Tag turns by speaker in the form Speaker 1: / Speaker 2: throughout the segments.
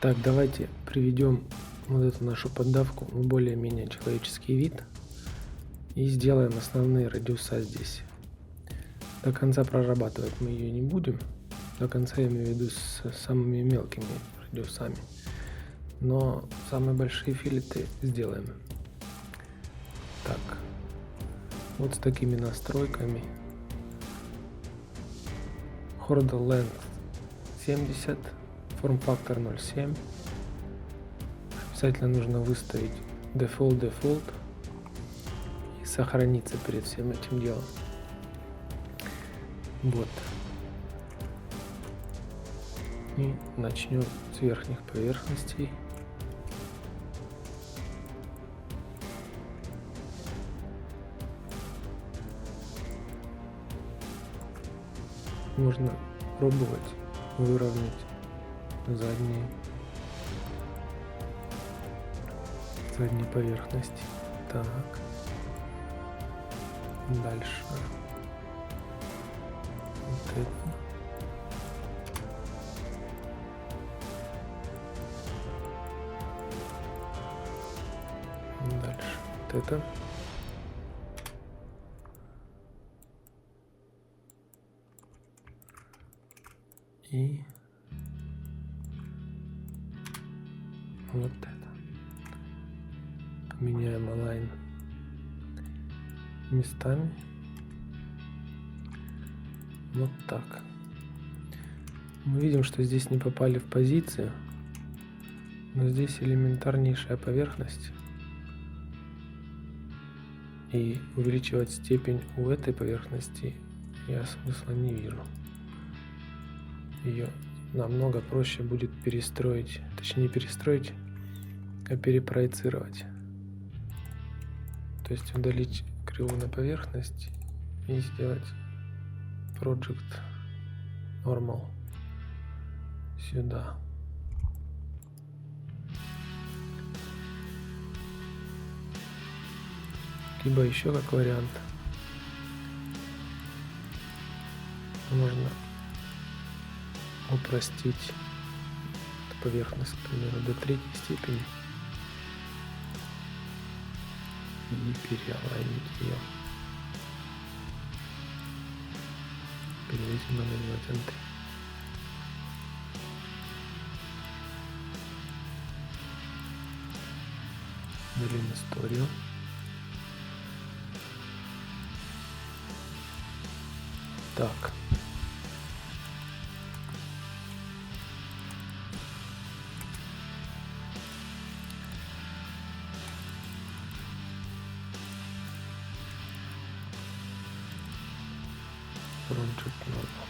Speaker 1: Так, давайте приведем вот эту нашу поддавку в более-менее человеческий вид и сделаем основные радиуса здесь. До конца прорабатывать мы ее не будем, до конца я имею в виду с самыми мелкими радиусами, но самые большие филеты сделаем. Так, вот с такими настройками. Horizontal Length 70, Form Factor 0.7. Обязательно нужно выставить Default и сохраниться перед всем этим делом. Вот. И начнем с верхних поверхностей. Можно пробовать выровнять задние поверхности. Так. Дальше. Вот это. Дальше. Вот это. И вот это. Поменяем align местами. Вот так. Мы видим, что здесь не попали в позицию, но здесь элементарнейшая поверхность. И увеличивать степень у этой поверхности я смысла не вижу. Ее намного проще будет перестроить, точнее не перестроить, а перепроецировать. То есть удалить кривую на поверхность и сделать Project Normal сюда. Либо еще как вариант можно упростить эту поверхность, к примеру, до 3 степени и переалайнить ее. Переводим на центр. Удалим историю. Так. Project Normal.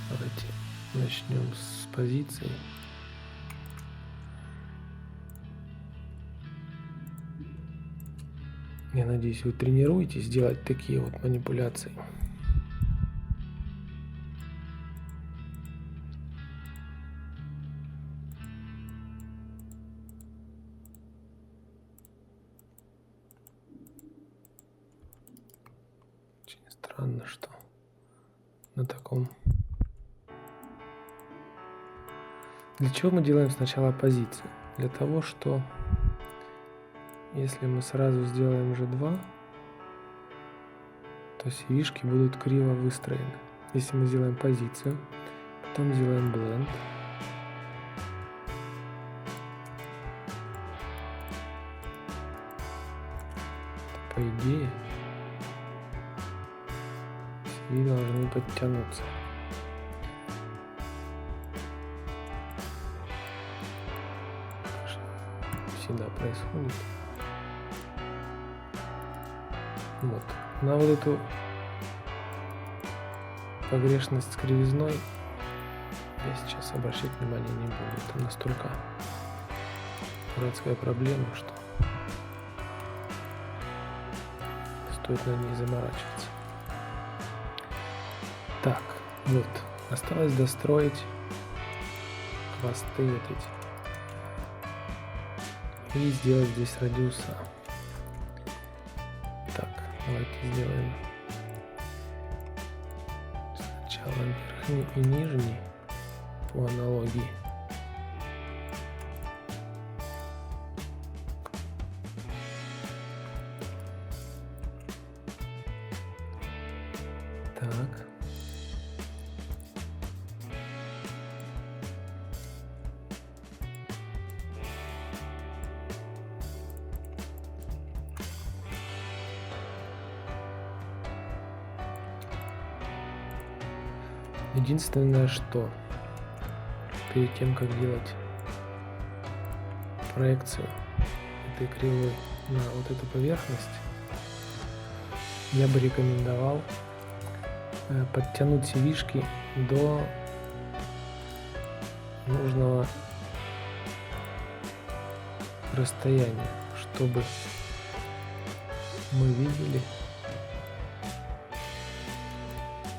Speaker 1: Давайте начнем с позиции. Я надеюсь, вы тренируетесь делать такие вот манипуляции. Очень странно, что на таком. Для чего мы делаем сначала позицию? Для того, что если мы сразу сделаем G2, то CV-шки будут криво выстроены. Если мы сделаем позицию, потом сделаем blend, то, по идее, CV должны подтянуться. Всегда происходит. Вот. На вот эту погрешность с кривизной я сейчас обращать внимание не буду. Это настолько дурацкая проблема, что стоит на ней заморачиваться. Так, вот. Осталось достроить хвосты вот эти. И сделать здесь радиуса. Так, давайте сделаем сначала верхний и нижний по аналогии. Так. Единственное, что перед тем, как делать проекцию этой кривой на вот эту поверхность, я бы рекомендовал подтянуть CV-шки до нужного расстояния, чтобы мы видели.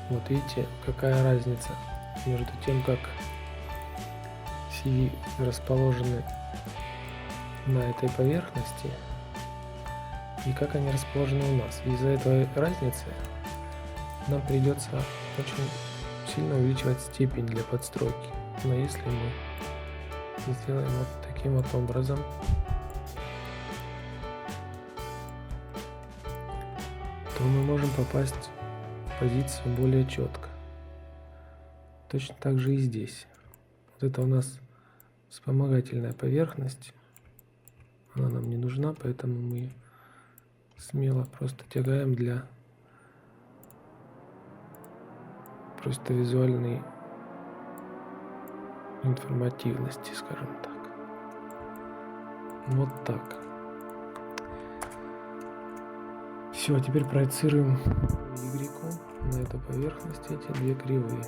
Speaker 1: Вот видите, какая разница между тем, как CV расположены на этой поверхности и как они расположены у нас. Из-за этой разницы нам придется очень сильно увеличивать степень для подстройки. Но если мы сделаем вот таким вот образом, то мы можем попасть в позицию более четко. Точно так же и здесь. Вот это у нас вспомогательная поверхность. Она нам не нужна, поэтому мы смело просто тягаем для просто визуальной информативности, скажем так. Вот так. Все, а теперь проецируем Y на эту поверхность эти две кривые.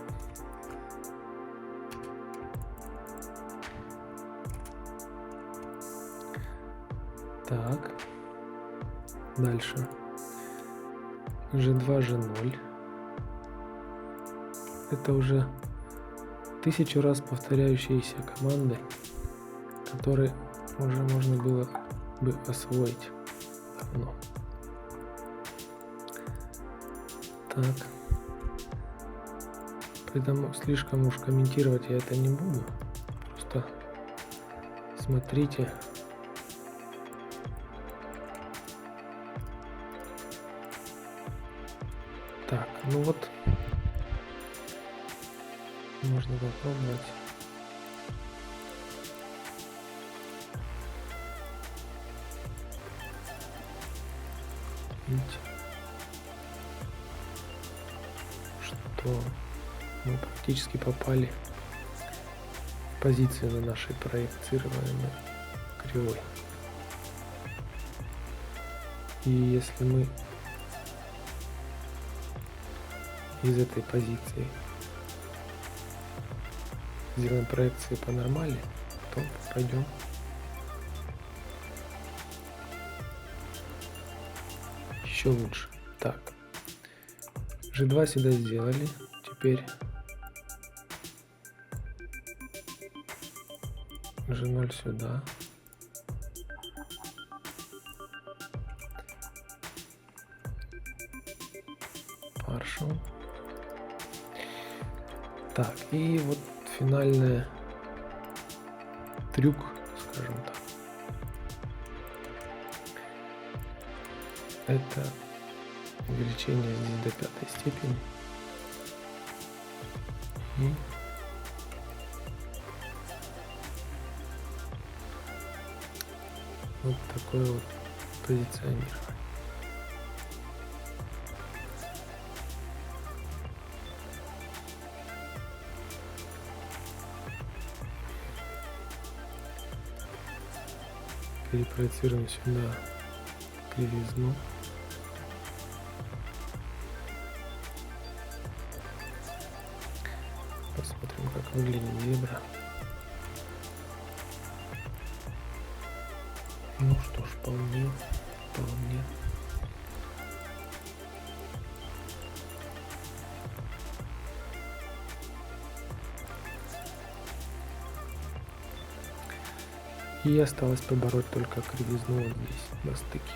Speaker 1: Так. Дальше. G2, G0. Это уже 1000 раз повторяющиеся команды, которые уже можно было бы освоить давно. Так. Поэтому слишком уж комментировать я это не буду. Просто смотрите. Так, ну вот. Можно попробовать. Видите, что мы практически попали в позицию на нашей проецируемой кривой. И если мы из этой позиции сделаем проекции по нормали, то пойдем еще лучше. Так, G2 сюда сделали, теперь G0 сюда. Partial. Так, и вот финальный трюк, скажем так. Это увеличение здесь до 5-й степени. И вот такое вот позиционирование. Перепроецируем сюда кривизну. Посмотрим, как выглядит зебра. Ну что ж, вполне. И осталось побороть только кривизну вот здесь, на стыке.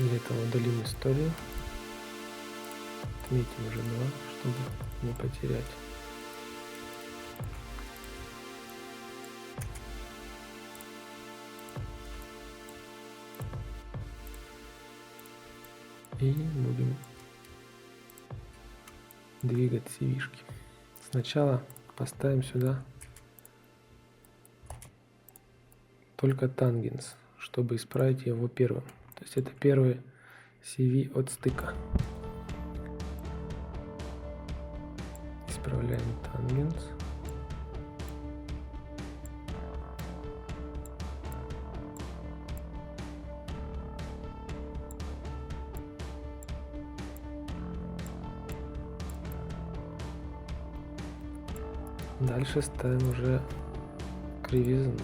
Speaker 1: Для этого удалим историю. Отметим уже 2, чтобы не потерять. И будем двигать CV-шки. Сначала поставим сюда только тангенс, чтобы исправить его первым. То есть это первый CV от стыка. Исправляем тангенс. Дальше ставим уже кривизну.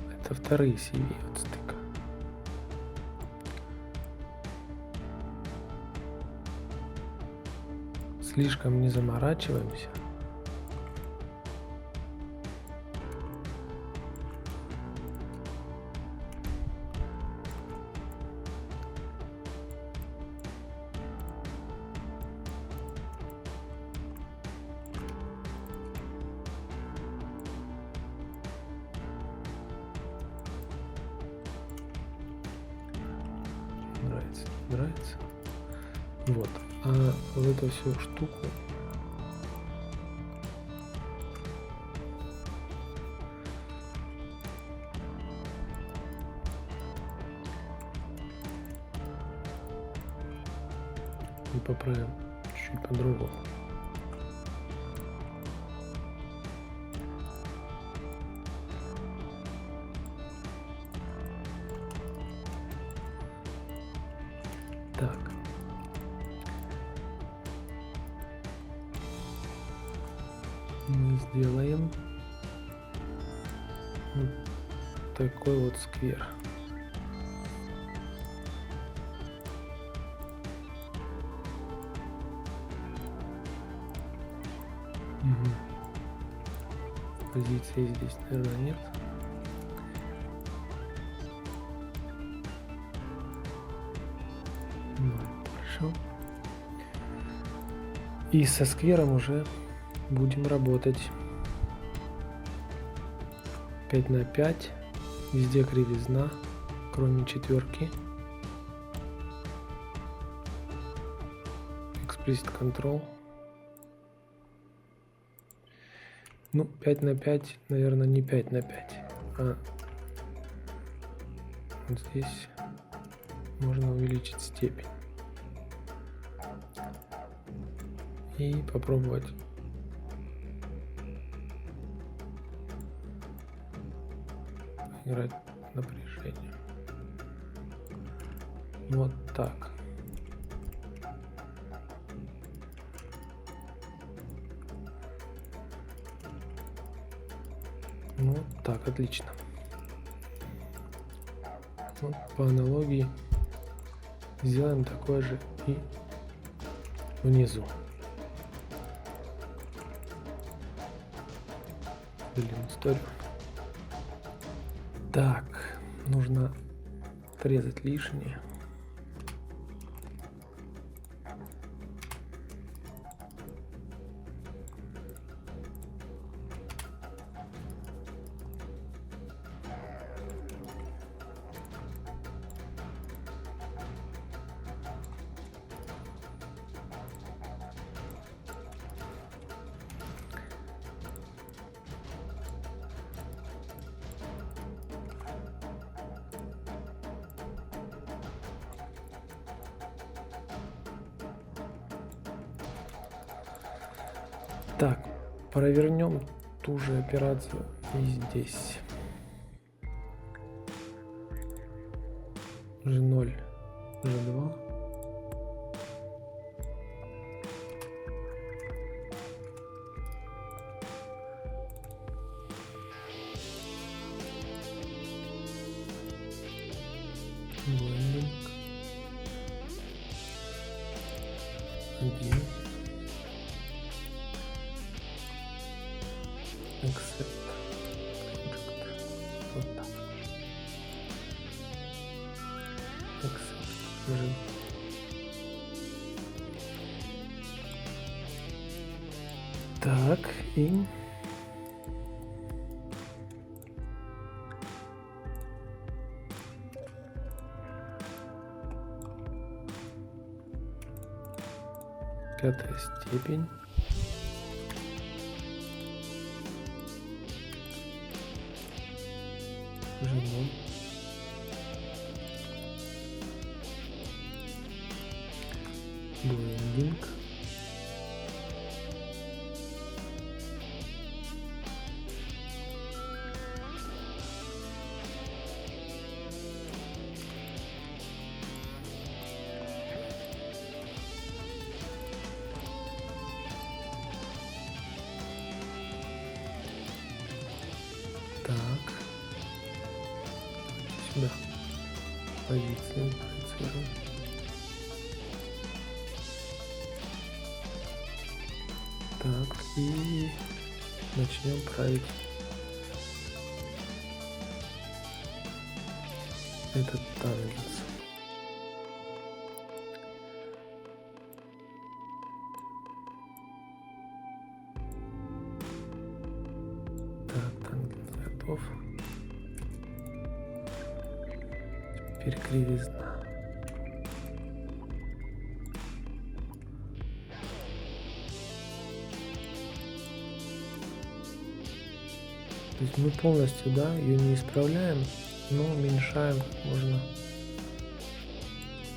Speaker 1: Это вторые CV от стыка. Слишком не заморачиваемся. Нравится. Вот. А вот эту всю штуку мы поправим чуть по-другому. Так. Мы сделаем вот такой вот сквер. Угу. Позиции здесь, наверное, нет. Хорошо. И со сквером уже будем работать 5 на 5, везде кривизна, кроме четверки. Explicit Control. Ну, 5 на 5, наверное, не 5 на 5, а вот здесь можно увеличить степень и попробовать играть напряжение. Вот так. Вот так, отлично. Вот по аналогии сделаем такое же и внизу. Делим историю. Так, нужно отрезать лишнее. Так, провернем ту же операцию и здесь. G0, G2. Блендинг. 1. Accept. Нажим. Так, и пятая степень. Жмем. Блендинг. Так. Сюда. Позицию проецируем. Так, и начнем править этот танец. Так, танец готов. Теперь кривизна. То есть мы полностью, да, ее не исправляем, но уменьшаем как можно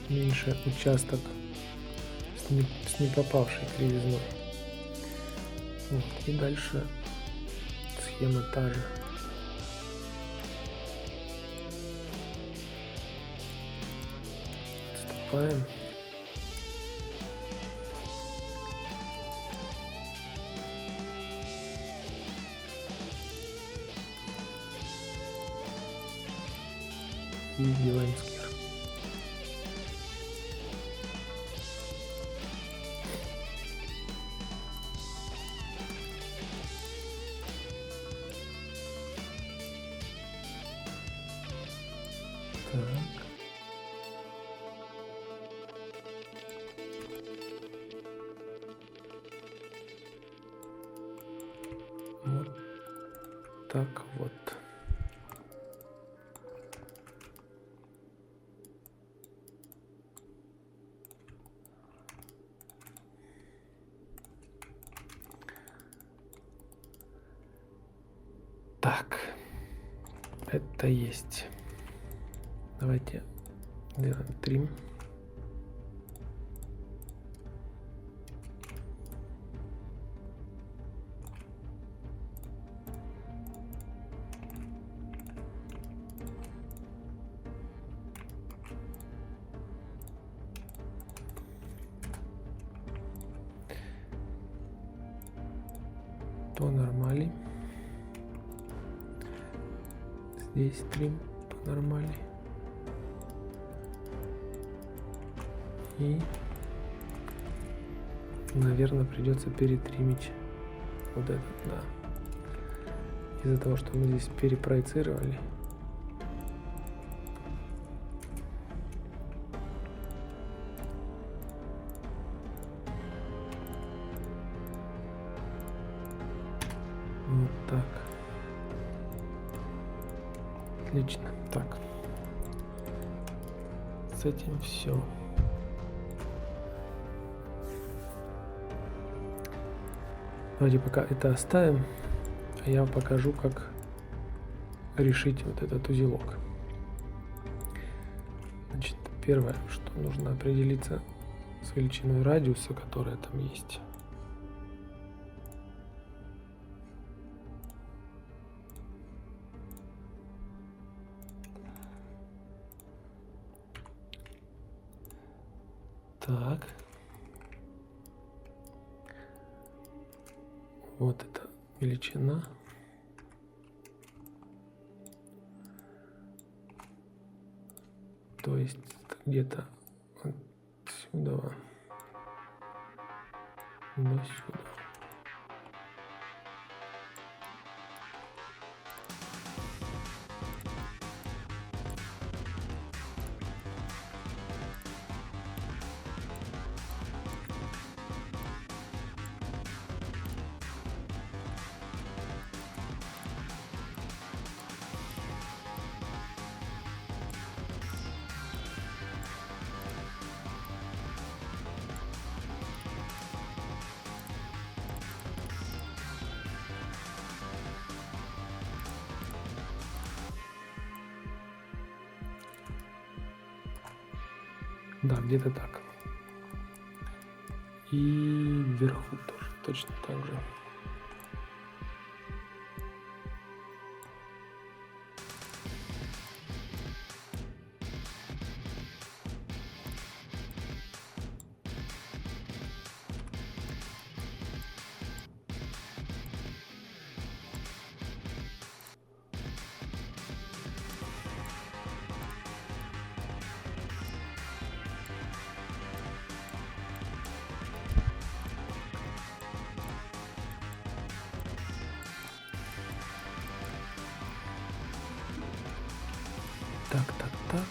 Speaker 1: меньше участок с не попавшей кривизной. Вот, и дальше схема та же. Отступаем. И делаем скир. Так. Вот так вот. Так, это есть. Давайте сделаем трим. По нормали. Здесь трим по нормали. И, наверное, придется перетримить вот этот, да. Из-за того, что мы здесь перепроецировали. Вот так. Отлично. Так. С этим все. Давайте пока это оставим, а я покажу, как решить вот этот узелок. Значит, первое, что нужно определиться с величиной радиуса, которая там есть. Так. Вот эта величина. То есть где-то отсюда до сюда. Да, где-то так. И вверху тоже точно так же. Так.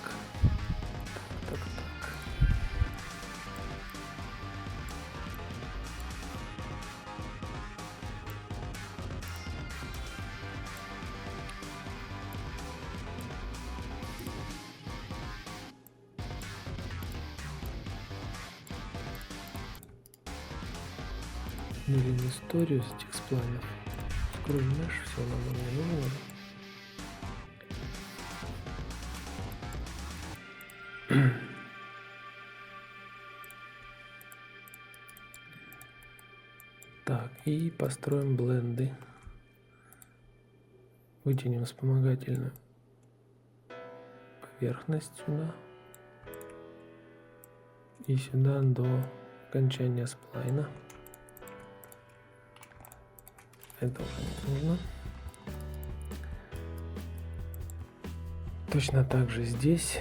Speaker 1: Делим историю с текстпланер. Скрой меш, все нам не нужно. Так, и построим бленды. Вытянем вспомогательную поверхность сюда. И сюда до окончания сплайна. Это уже не нужно. Точно так же здесь.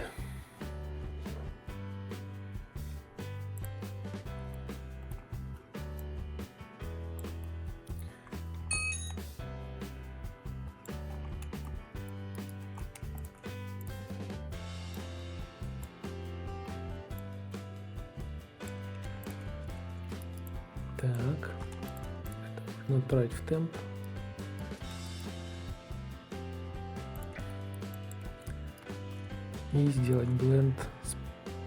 Speaker 1: Так, это можно отправить в темп. И сделать бленд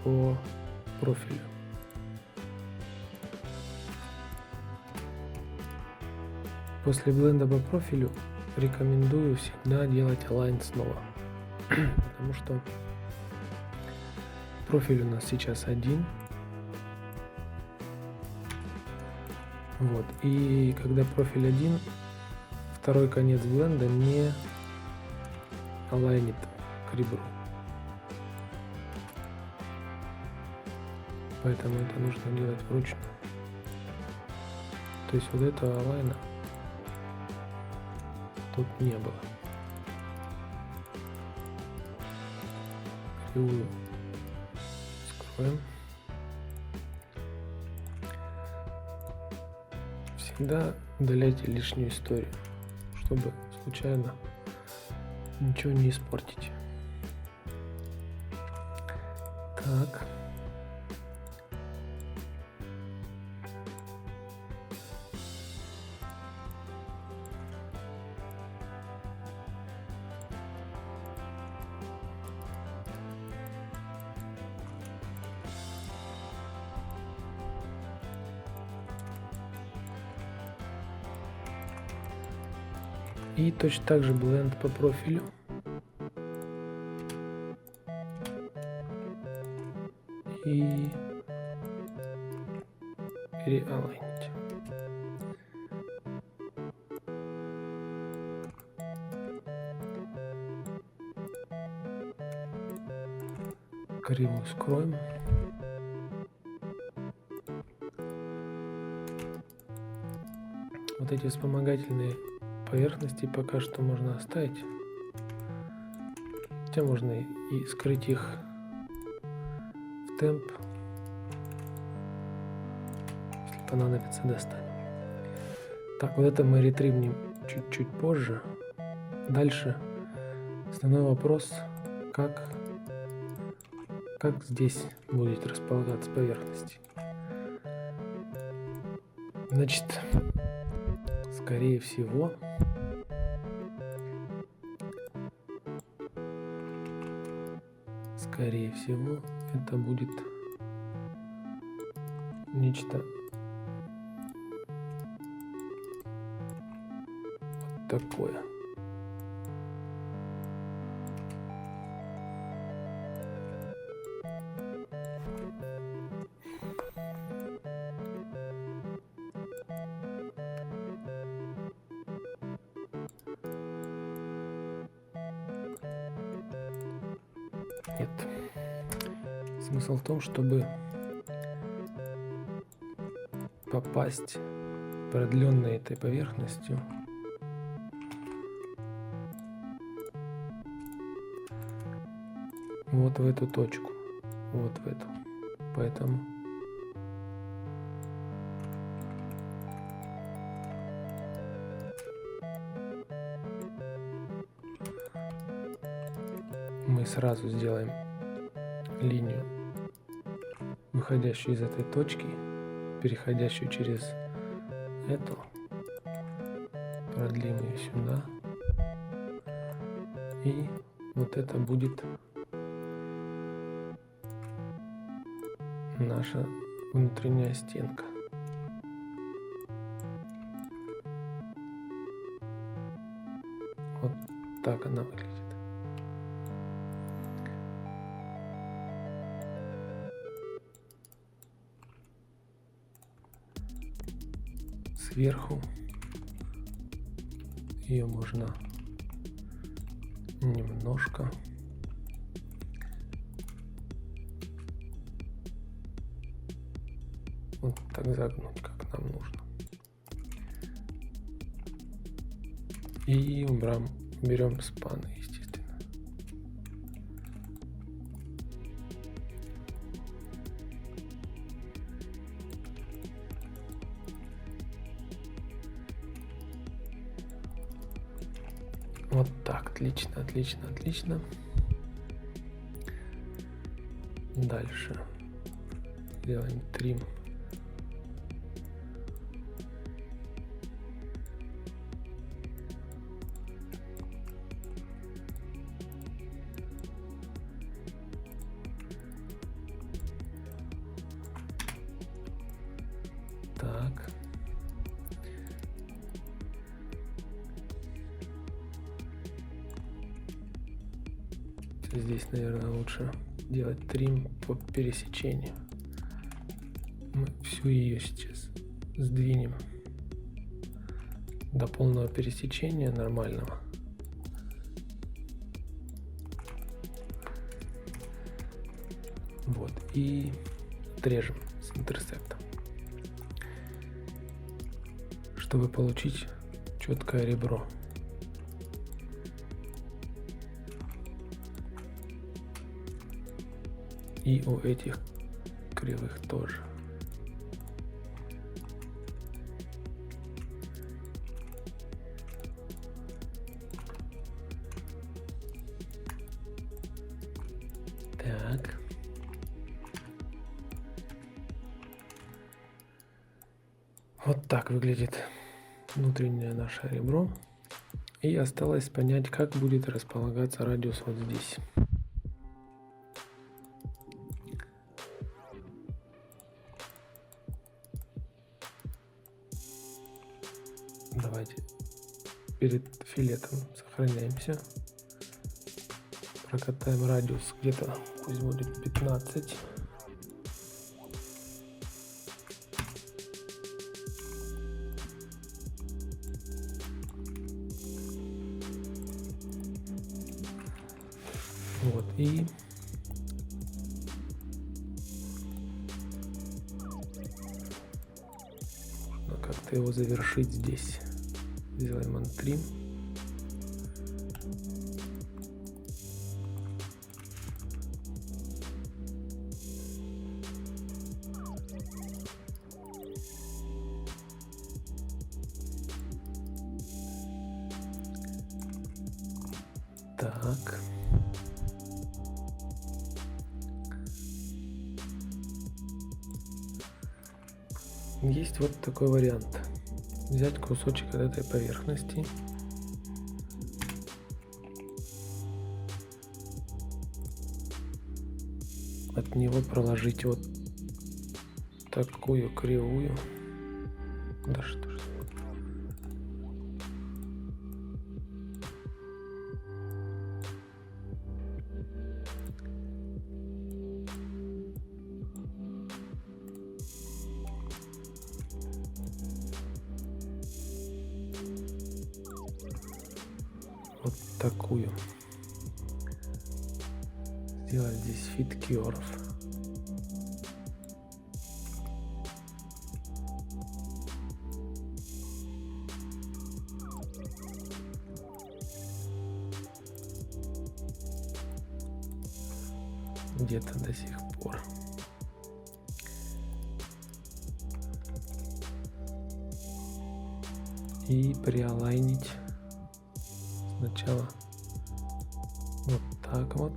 Speaker 1: по профилю. После бленда по профилю рекомендую всегда делать align снова, потому что профиль у нас сейчас один. Вот. И когда профиль один, второй конец бленда не алайнит к ребру. Поэтому это нужно делать вручную. То есть вот этого алайна тут не было. Кривую скроем. Всегда удаляйте лишнюю историю, чтобы случайно ничего не испортить. Так. И точно так же бленд по профилю. И переалайнить. Кривую скроем. Вот эти вспомогательные поверхности пока что можно оставить. Хотя можно и скрыть их в темп. Если понадобится, достанем. Так, вот это мы ретривнем чуть-чуть позже. Дальше основной вопрос, как здесь будет располагаться поверхность. Значит, скорее всего, это будет нечто вот такое. Нет. Смысл в том, чтобы попасть продленной этой поверхностью вот в эту точку, вот в эту. Поэтому мы сразу сделаем линию, выходящую из этой точки, переходящую через эту, продлим ее сюда, и вот это будет наша внутренняя стенка. Вот так она выглядит. Сверху ее можно немножко вот так загнуть, как нам нужно. И берем спаны, естественно. Вот так, отлично, отлично, отлично. Дальше делаем трим. Так. Здесь, наверное, лучше делать трим по пересечению. Мы всю ее сейчас сдвинем до полного пересечения нормального. Вот. И отрежем с интерсектом, чтобы получить четкое ребро. И у этих кривых тоже. Так. Вот так выглядит внутреннее наше ребро. И осталось понять, как будет располагаться радиус вот здесь. Давайте перед филетом сохраняемся. Прокатаем радиус где-то, пусть будет 15. Вот, и можно как-то его завершить здесь. Сделаем антрим. Так. Есть вот такой вариант. Взять кусочек от этой поверхности. От него проложить вот такую кривую. Да что ж. Вот такую. сделать здесь fit curve. Где-то до сих пор. И приалайнить сначала вот так вот.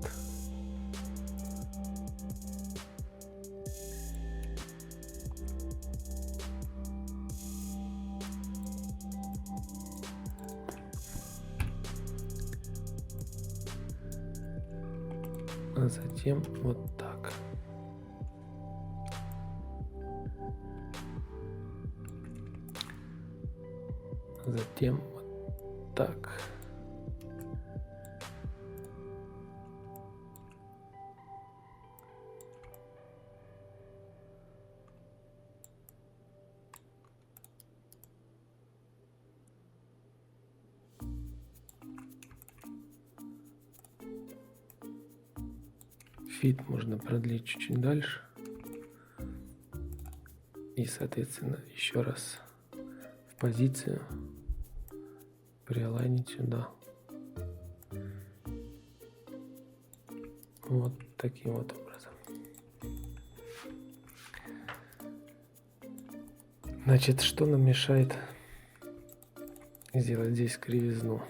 Speaker 1: А затем вот так. Затем вот так. Фит можно продлить чуть-чуть дальше. И, соответственно, еще раз в позицию приалайнить сюда. Вот таким вот образом. Значит, что нам мешает сделать здесь кривизну?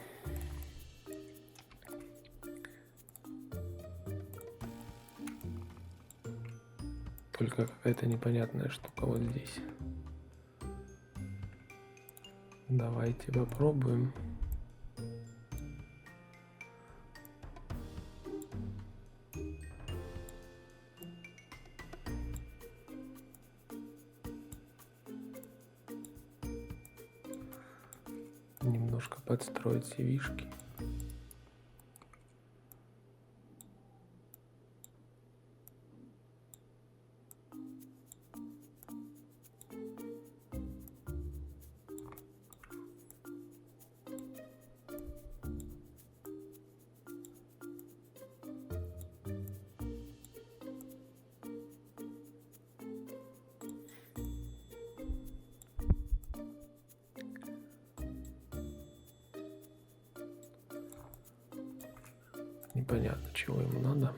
Speaker 1: Только какая-то непонятная штука вот здесь. Давайте попробуем. Немножко подстроить CV-шки. Непонятно, чего ему надо.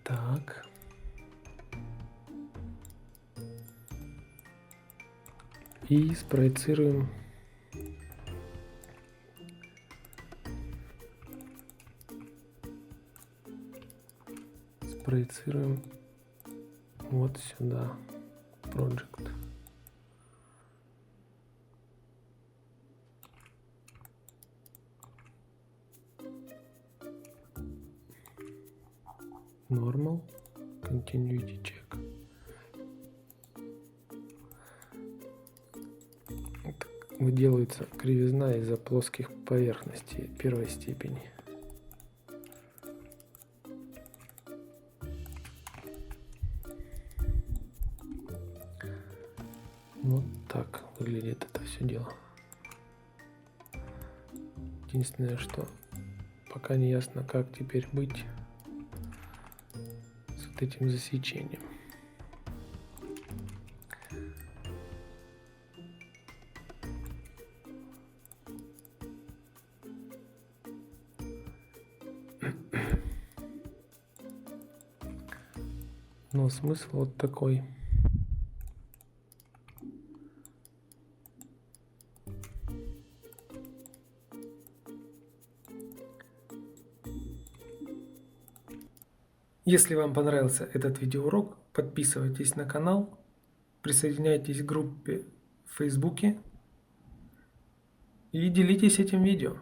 Speaker 1: Так. И спроецируем вот сюда. Project. Normal. Continuity check. Выделывается кривизна из-за плоских поверхностей первой степени. Вот так выглядит это все дело. Единственное, что пока не ясно, как теперь быть с вот этим засечением. Но смысл вот такой. Если вам понравился этот видеоурок, подписывайтесь на канал, присоединяйтесь к группе в Фейсбуке и делитесь этим видео.